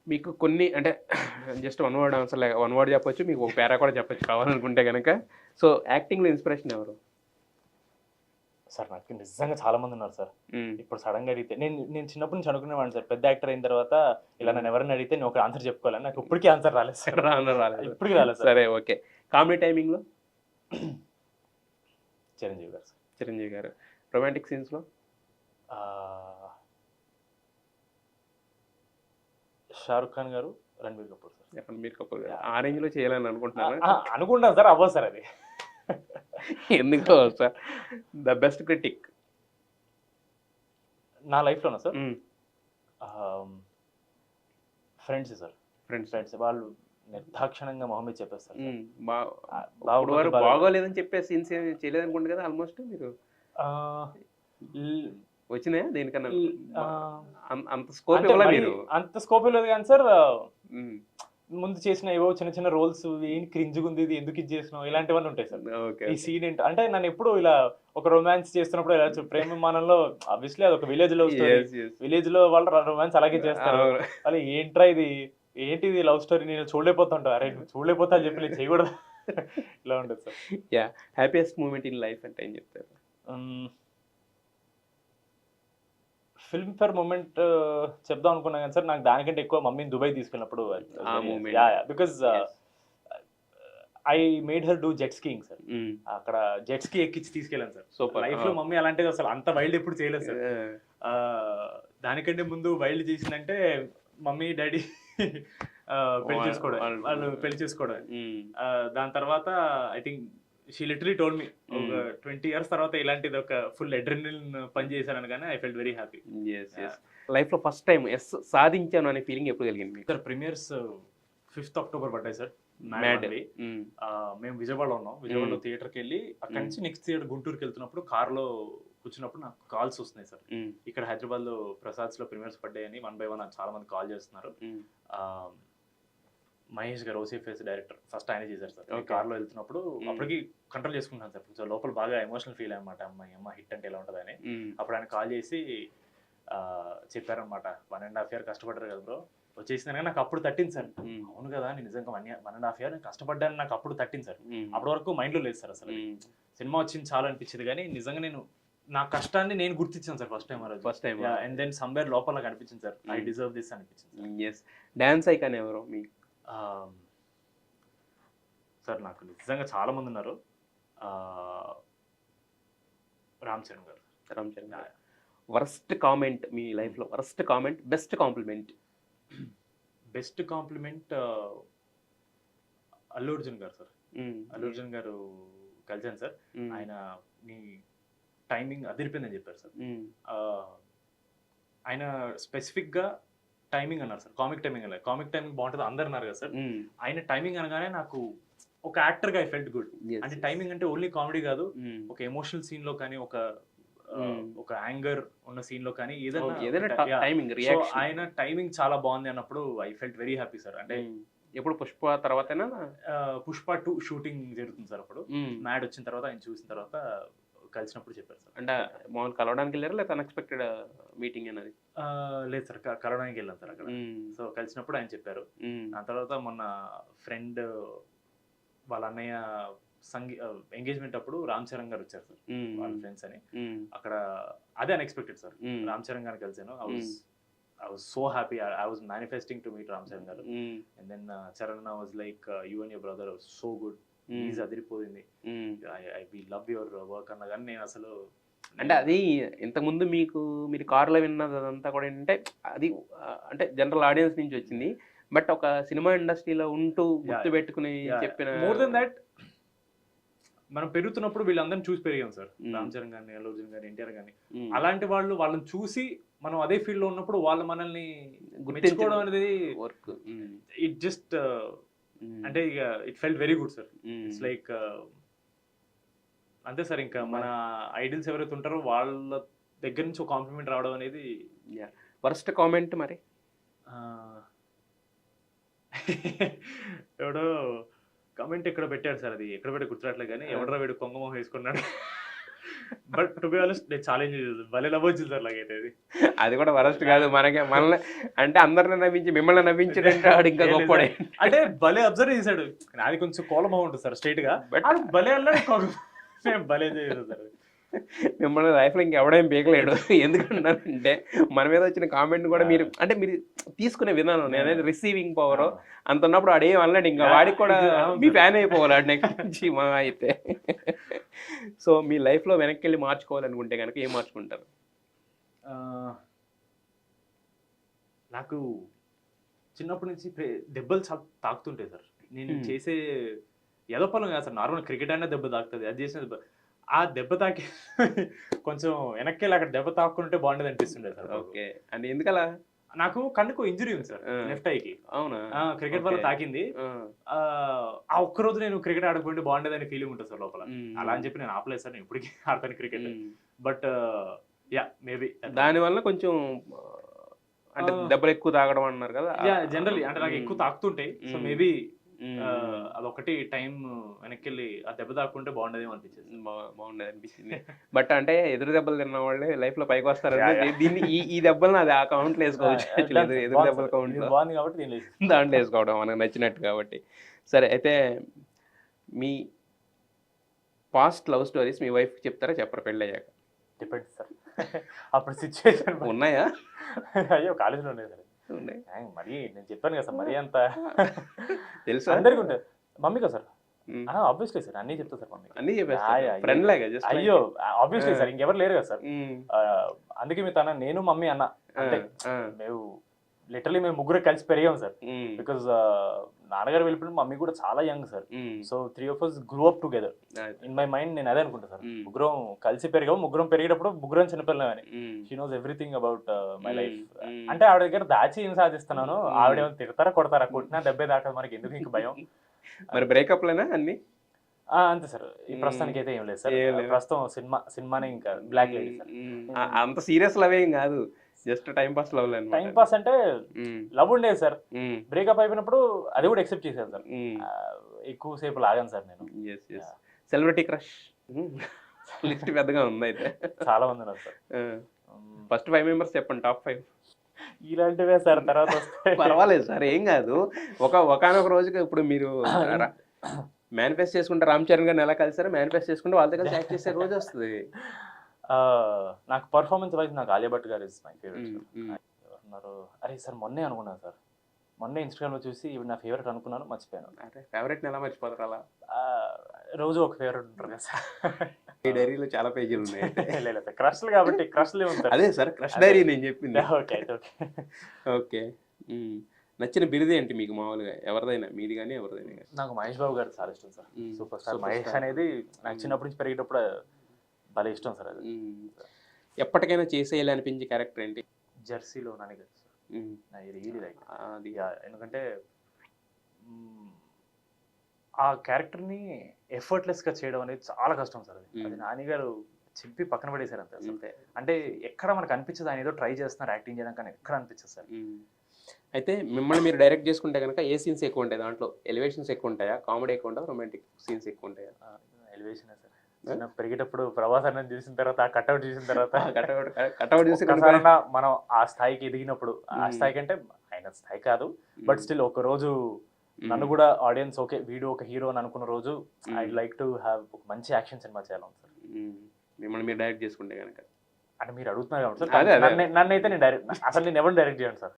మీకు కొన్ని అంటే జస్ట్ వన్ వర్డ్ ఆన్సర్ లేక వన్ వర్డ్ చెప్పొచ్చు. మీకు ఒక పేరా కూడా చెప్పొచ్చు కావాలనుకుంటే గనక. సో యాక్టింగ్‌లో ఇన్‌స్పిరేషన్ ఎవరు? సార్ నాకు నిజంగా చాలా మంది ఉన్నారు సార్. ఇప్పుడు సడన్‌గా అడిగితే నేను చిన్నప్పటి నుంచి అనుకునేవాడిని సార్. పెద్ద యాక్టర్ అయిన తర్వాత ఇలా నన్ను ఎవరైనా అడిగితే నేను ఒక ఆన్సర్ చెప్పుకోవాలని. నాకు ఇప్పటికీ ఆన్సర్ రాలేదు సార్. రాలేదు. ఇప్పటికి రాలేదు సార్. సరే ఓకే. కామెడీ టైమింగ్‌లో? చిరంజీవి గారు సార్. చిరంజీవి గారు. రొమాంటిక్ సీన్స్‌లో? షారుఖ్ ఖాన్ గారు, రణబీర్ కపూర్ సార్. రణబీర్ కపూర్ గారు. ఆ రేంజ్‌లో చేయాలని అనుకుంటున్నారా? అనుకుంటాను సార్, అవ్వదు సార్ అది. ఎందుకో సార్? ద బెస్ట్ క్రిటిక్ నా లైఫ్‌లోనా సార్? Friends sir. ఫ్రెండ్స్ వాళ్ళు నిర్దాక్షిణ్యంగా మొహం మీద చెప్పేస్తారు. బాగోలేదని చెప్పే సీన్స్ ఏమి చేయలేదనుకుంటా కదా ఆల్మోస్ట్ మీరు? వచ్చినాయా దేనికన్నా? అంత స్కోప్ ఇవ్వలేదు మీరు? అంత స్కోప్ ఇవ్వలేదు కానీ సార్, ముందు చేసిన ఏవో చిన్న చిన్న రోల్స్ ఏంటి క్రింజ్గా ఉంది, ఇది ఎందుకు ఇది చేసినావు, ఇలాంటివన్నీ ఉంటాయి సార్. ఈ సీన్ ఏంటి అంటే నన్ను ఎప్పుడు ఇలా ఒక రొమాన్స్ చేస్తున్నప్పుడు ఇలా ప్రేమ విమానంలో ఆబ్వియస్లీ అది ఒక విలేజ్ లవ్ స్టోరీ. విలేజ్ లో వాళ్ళు రొమాన్స్ అలాగే చేస్తారు. అలా ఏంట్రా ఇది, ఏంటిది లవ్ స్టోరీ, నేను చూడలేకపోతుంటా. అరే నువ్వు చూడలేకపోతా అని చెప్పి నేను చేయకూడదు. ఇలా ఉంటుంది sir. Yeah, happiest moment in life అంటే ఏం చెప్తారు? ఫిల్మ్ ఫేర్ మూమెంట్ చెప్దాం అనుకున్నా కానీ సార్, నాకు దానికంటే ఎక్కువ మమ్మీని దుబాయ్ తీసుకెళ్ళినప్పుడు, because I made her do jet skiing sir. అక్కడ జెట్ స్కీ ఎక్కించి తీసుకెళ్ళాను సార్. సూపర్. లైఫ్ లో మమ్మీ అలాంటిది అసలు అంత వైల్డ్ ఎప్పుడు చేయలేదు సార్. దానికంటే ముందు వైల్డ్ చేసిందంటే మమ్మీ డాడీ పెళ్లి చేసుకోవడం, వాళ్ళు పెళ్లి చేసుకోవడం. దాని తర్వాత I think she literally told me ఒక 20 years తర్వాత ఇలాంటిది ఒక ఫుల్ అడ్రినలిన్ పని చేశాను కానీ I felt very happy. Life లో ఫస్ట్ టైం ఎస్ సాధించాను అనే ఫీలింగ్ ఎప్పుడు కలిగింది సార్? ప్రీమియర్స్ 5th October పడ్డాయి సార్. మేము విజయవాడలో ఉన్నాం. విజయవాడలో థియేటర్కి వెళ్ళి అక్కడి నుంచి నెక్స్ట్ థియేటర్ గుంటూరుకి వెళ్తున్నప్పుడు కార్లో కూర్చున్నప్పుడు నాకు కాల్స్ వస్తున్నాయి సార్. ఇక్కడ హైదరాబాద్ లో ప్రసాద్స్ లో ప్రీమియర్స్ పడ్డాయని 1 by 1 నాకు చాలా మంది కాల్ చేస్తున్నారు. మహేష్ గారు ఓసీఫేస్ డైరెక్టర్, ఫస్ట్ ఆయన చేశారు సార్. కార్లో వెళ్తున్నప్పుడు అప్పటికి కంట్రోల్ చేసుకుంటాను సార్. సో లోపల బాగా ఎమోషనల్ ఫీల్ అన్నమాట. అమ్మ హిట్ అంటే ఎలా ఉంటుంది అని. అప్పుడు ఆయన కాల్ చేసి చెప్పారనమాట, 1.5 year కష్టపడ్డారు కదా బ్రో, వచ్చేసిందని. నాకు అప్పుడు తట్టింది సార్. అవును కదా, నేను నిజంగా 1.5 year కష్టపడ్డాను, నాకు అప్పుడు తట్టింది సార్. అప్పటి వరకు మైండ్లో లేదు సార్ అసలు. సినిమా వచ్చింది చాలా అనిపించింది కానీ నిజంగా నేను నా కష్టాన్ని నేను గుర్తించాను sir first time. And then somewhere లోపల నాకు అనిపించింది సార్, ఐ డిజర్వ్ దిస్ అనిపించింది. డాన్స్ ఐకాన్ ఎవరు మీ? సార్ నాకు నిజంగా చాలా మంది ఉన్నారు. రామ్ చరణ్ గారు. వర్స్ట్ కామెంట్ మీ లైఫ్ లో? Worst comment, best compliment? Best compliment Allu Arjun గారు సార్. అల్లు అర్జున్ గారు కలిసాను సార్. ఆయన నీ టైమింగ్ అదిరిపోయిందని చెప్పారు సార్. ఆయన స్పెసిఫిక్ గా టైమింగ్ అన్నారు సార్. కామిక్ టైమింగ్ అన్నారు. కామిక్ టైమింగ్ బాగుంటుంది అందరు అన్నారు కదా సార్. ఆయన టైమింగ్ అనగానే నాకు ఒక యాక్టర్ గా ఐ ఫెల్ట్ గుడ్. అంటే టైమింగ్ అంటే ఓన్లీ కామెడీ కాదు, ఒక ఎమోషనల్ సీన్ లో కానీ, ఒక యాంగర్ ఉన్న సీన్ లో కానీ ఏదైనా ఆయన టైమింగ్ చాలా బాగుంది అన్నప్పుడు I felt very happy sir. అంటే ఎప్పుడు పుష్ప తర్వాతైనా? పుష్ప 2 షూటింగ్ జరుగుతుంది సార్. అప్పుడు మ్యాడ్ వచ్చిన తర్వాత ఆయన చూసిన తర్వాత కలిసినప్పుడు చెప్పారు సార్. అంటే మామూలు కలవడానికి వెళ్ళారా లేదా అన్ఎక్స్పెక్టెడ్ మీటింగ్ అనేది? లేదు సార్, కలవడానికి వెళ్ళాను సార్ అక్కడ. సో కలిసినప్పుడు ఆయన చెప్పారు. ఆ తర్వాత మొన్న ఫ్రెండ్ వాళ్ళ అన్నయ్య ఎంగేజ్మెంట్ అప్పుడు రామ్ చరణ్ గారు వచ్చారు సార్, వాళ్ళ ఫ్రెండ్స్ అని. అక్కడ అదే అన్ఎక్స్పెక్టెడ్ సార్. రామ్ చరణ్ గారిని కలిసాను. I was so happy. I was manifesting to meet Ram Charan garu. And then Charan was like, you and your brother are so good. He's అదిరిపోయింది. We love your work అన్న కానీ నేను అసలు అంటే అది ఇంతకుముందు మీరు కార్లో విన్నది అదంతా కూడా ఏంటంటే అది అంటే జనరల్ ఆడియన్స్ నుంచి వచ్చింది. బట్ ఒక సినిమా ఇండస్ట్రీలో ఉంటూ గుర్తు పెట్టుకుని చెప్పిన మోర్ దెన్ దాట్ మనం పెరుగుతున్నప్పుడు వీళ్ళందరినీ చూసి పెరిగాం సార్. రామ్ చరణ్ గారిని, అల్లు అర్జున్ గారిని, ఎన్టీఆర్ గారిని. అలాంటి వాళ్ళని చూసి మనం అదే ఫీల్డ్ లో ఉన్నప్పుడు వాళ్ళు మనల్ని గుర్తించుకోవడం అనేది వర్క్. ఇట్ జస్ట్ అంటే ఇక it felt very good sir. It's like అంతే సార్. ఇంకా మన ఐడల్స్ ఎవరైతే ఉంటారో వాళ్ళ దగ్గర నుంచి ఒక కాంప్లిమెంట్ రావడం అనేది. వర్స్ట్ కామెంట్ మరి? ఎవడో కామెంట్ ఎక్కడ పెట్టాడు సార్, అది ఎక్కడ పెట్టి గుర్తురాట్లేదు కానీ, ఎవడరా వీడు కొంగమోహం వేసుకున్నాడు బట్ టు బి ఆనెస్ట్ నేను చాలా ఎంజాయ్ చేశాను, భలే లవ్ వచ్చింది సార్ నాకైతే అది. అది కూడా వరస్ట్ కాదు, మనల్ని అంటే అందరిని నవ్వించి మిమ్మల్ని నవ్వించడంటే ఆడు ఇంకా గొప్పడే. అంటే భలే అబ్జర్వ్ చేశాడు, నాది కొంచెం కోలమా ఉంటుంది సార్ స్ట్రైట్ గా, బట్ ఆడు భలే అన్నాడు, నేను భలే ఎంజాయ్ చేశాను సార్. మిమ్మల్ని లైఫ్లో ఇంకెవడేం పీకలేడు. ఎందుకంటే మన మీద వచ్చిన కామెంట్ కూడా మీరు అంటే మీరు తీసుకునే విధానం, నేనైతే రిసీవింగ్ పవర్ అంత ఉన్నప్పుడు ఆడేం అనలేడు, ఇంకా వాడికి కూడా మీ ఫ్యాన్ అయిపోవాలి ఆడు నెక్స్ట్ నుంచి మా అయితే. సో మీ లైఫ్లో వెనక్కి వెళ్ళి మార్చుకోవాలనుకుంటే కనుక ఏం మార్చుకుంటారు? నాకు చిన్నప్పటి నుంచి దెబ్బలు చాలా తాకుతుంటాయి సార్. నేను చేసే ఏదో పనులు కాదు సార్, నార్మల్ క్రికెట్ అయినా దెబ్బ తాకుతుంది, అది చేసిన దెబ్బ, ఆ దెబ్బ తాకి కొంచెం వెనక్కి వెళ్ళి అక్కడ దెబ్బ తాకుంటే బాగుండేది అనిపిస్తుండే సార్. ఓకే, అంటే ఎందుకలా? నాకు కన్నుకు ఇంజురీ ఉంది సార్, లెఫ్ట్ ఐకి. అవునా? క్రికెట్ వల్ల తాకింది. ఆ ఒక్కరోజు నేను క్రికెట్ ఆడకపోతే బాగుండేదని ఫీలింగ్ ఉంటుంది సార్ లోపల. అలా అని చెప్పి నేను ఆపలేదు సార్, నేను ఇప్పటికీ ఆడతాను క్రికెట్. బట్ యా మేబీ దానివల్ల కొంచెం అంటే దెబ్బలు ఎక్కువ తాగడం అన్నారు కదా, జనరల్లీ అంటే నాకు ఎక్కువ తాకుతుంటాయి. సో మేబీ అదొకటి టైం వెనక్కి వెళ్ళి ఆ దెబ్బ తాకుంటే బాగుండేది అనిపించింది. బట్ అంటే ఎదురు దెబ్బలు తిన్న వాళ్ళే లైఫ్ లో పైకి వస్తారు. దీన్ని ఈ దెబ్బలను అది ఆ కౌంట్ లో వేసుకోవచ్చు, ఎదురు దెబ్బల కౌంట్ లో బాగుంది కాబట్టి దాంట్లో వేసుకోవడం మనకు నచ్చినట్టు కాబట్టి. సరే, అయితే మీ పాస్ట్ లవ్ స్టోరీస్ మీ వైఫ్ చెప్తారా చెప్పరా పెళ్ళి అయ్యాక? డిపెండ్స్ సార్, అప్పుడు సిచ్యువేషన్ ఉన్నాయా? అయ్యో కాలేజీలో ఉన్నాయి సార్. మరి నేను చెప్పాను కదా సార్, మరీ అంత తెలుసు అందరికి ఉంటుంది. మమ్మీ కదా సార్, ఆబ్వియస్లీ సార్ అన్నీ చెప్తా సార్, మమ్మీ అన్ని చెప్పేస్తా ఫ్రెండ్ లాగా. అయ్యో ఆబ్వియస్లీ సార్, ఇంకెవరు లేరు కదా సార్. అందుకే మీ తన నేను మమ్మీ అన్న అంటే మేము లిటరలీ మేము ముగ్గురు కలిసి పెరిగాం సార్. బికాజ్ నాన్నగారు వెళ్ళిపోయిన మమ్మీ కూడా చాలా young sir. So 3 of us grew up together. In my mind నేను అదే అనుకుంటా సార్, ముగ్గురం కలిసి పెరిగాం, ముగ్గురం పెరిగేటప్పుడు ముగ్గురం చిన్నపిల్లలని. She knows everything about my life. అంటే ఆవిడ దగ్గర దాచి ఏం సాధిస్తున్నాను, ఆవిడ ఏమైనా తిడతారా కొడతారా, కొట్టినా దెబ్బే దాకా మనకి ఎందుకు ఇంక భయం. మరి బ్రేకప్ లేనా అన్ని? అంతే సార్, ఈ ప్రస్తుతానికి అయితే ఏం లేదు సార్. ప్రస్తుతం సినిమానే ఇంకా బ్లాక్ లేడీ సార్. అంత సీరియస్ లవ్ ఏం కాదు, just time pass love. Time pass అంటే లవ్ ఉండేది సార్, బ్రేకప్ అయిపోయినప్పుడు అది కూడా ఎక్సెప్ట్ చేశాను సార్. ఎక్కువసేపు లాగాను సార్ నేను. సెలబ్రిటీ క్రష్ లిస్ట్ పెద్దగా ఉంది అయితే, చాలా మంది ఉన్నారు సార్. ఫస్ట్ 5 members చెప్పండి, టాప్ 5. ఇలాంటివే సార్, తర్వాత పర్వాలేదు సార్, ఏం కాదు. ఒకనొక రోజుకి ఇప్పుడు మీరు మేనిఫెస్ట్ చేసుకుంటే రామ్ చరణ్ గారిని ఎలా కలిసారో మేనిఫెస్ట్ చేసుకుంటే వాళ్ళ దగ్గర యాక్ట్ చేసే రోజు వస్తుంది. నాకు పర్ఫార్మెన్స్ వైజ్ నాకు ఆలియా భట్ గారు ఇస్ మై ఫేవరెట్. ఎవరున్నారు? అరే సార్ మొన్నే అనుకున్నాను సార్, మొన్నే ఇన్స్టాగ్రామ్లో చూసి ఇవి నా ఫేవరెట్ అనుకున్నాను, మర్చిపోయాను. ఫేవరెట్ని ఎలా మర్చిపోతారు అలా? రోజు ఒక ఫేవరెట్ ఉంటారు కదా సార్. ఈ డైరీలో చాలా పేజీలు ఉన్నాయి. లేదు సార్, క్రష్లు కాబట్టి క్రష్లే ఉంటారు. అదే సార్, క్రష్ డైరీ నేను చెప్పింది. Okay okay okay. నచ్చిన బిరుదు ఏంటి మీకు మామూలుగా, ఎవరిదైనా మీది కానీ ఎవరిదైనా కానీ? నాకు మహేష్ బాబు గారు చాలా ఇష్టం సార్. సూపర్ స్టార్ మహేష్ అనేది నాకు చిన్నప్పటి నుంచి పెరిగేటప్పుడు భలే ఇష్టం సార్. అది ఎప్పటికైనా చేసేయాలి అనిపించే క్యారెక్టర్ ఏంటి? జెర్సీలో నాని గారు సార్. ఐ రియలీ లైక్ అది, ఎందుకంటే ఆ క్యారెక్టర్ని ఎఫర్ట్లెస్గా చేయడం అనేది చాలా కష్టం సార్. అది నాని గారు చెప్పి పక్కన పడేశారు అంతే. అంటే ఎక్కడ మనకు అనిపించదు ఆయన ఏదో ట్రై చేస్తున్నారు యాక్టింగ్ చేయడం, కానీ ఎక్కడ అనిపించదు సార్. అయితే మిమ్మల్ని మీరు డైరెక్ట్ చేసుకుంటే కనుక ఏ సీన్స్ ఎక్కువ ఉంటాయి దాంట్లో? ఎలివేషన్స్ ఎక్కువ ఉంటాయా, కామెడీ ఎక్కువ ఉంటాయా, రొమాంటిక్ సీన్స్ ఎక్కువ ఉంటాయా? Elevation sir. పెరిగేటప్పుడు ప్రభాస్ అన్న చూసిన తర్వాత, కట్అవుట్ చూసిన తర్వాత, కట్అవుట్ చూసి మనం ఆ స్థాయికి ఎదిగినప్పుడు, ఆ స్థాయికి అంటే ఆయన స్థాయి కాదు బట్ స్టిల్ ఒక రోజు నన్ను కూడా ఆడియన్స్ ఓకే వీడు ఒక హీరో అని అనుకున్న రోజు ఐ లైక్ టు హ్యావ్ ఒక మంచి యాక్షన్ సినిమా చేయాలి సార్. మిమ్మల్ని మీరు డైరెక్ట్ చేసుకుంటే కనుక అంటే మీరు అడుగుతున్నారు కాబట్టి సార్, నన్ను అయితే నేను డైరెక్ట్ అసలు నేను ఎవరు డైరెక్ట్ చేయను సార్.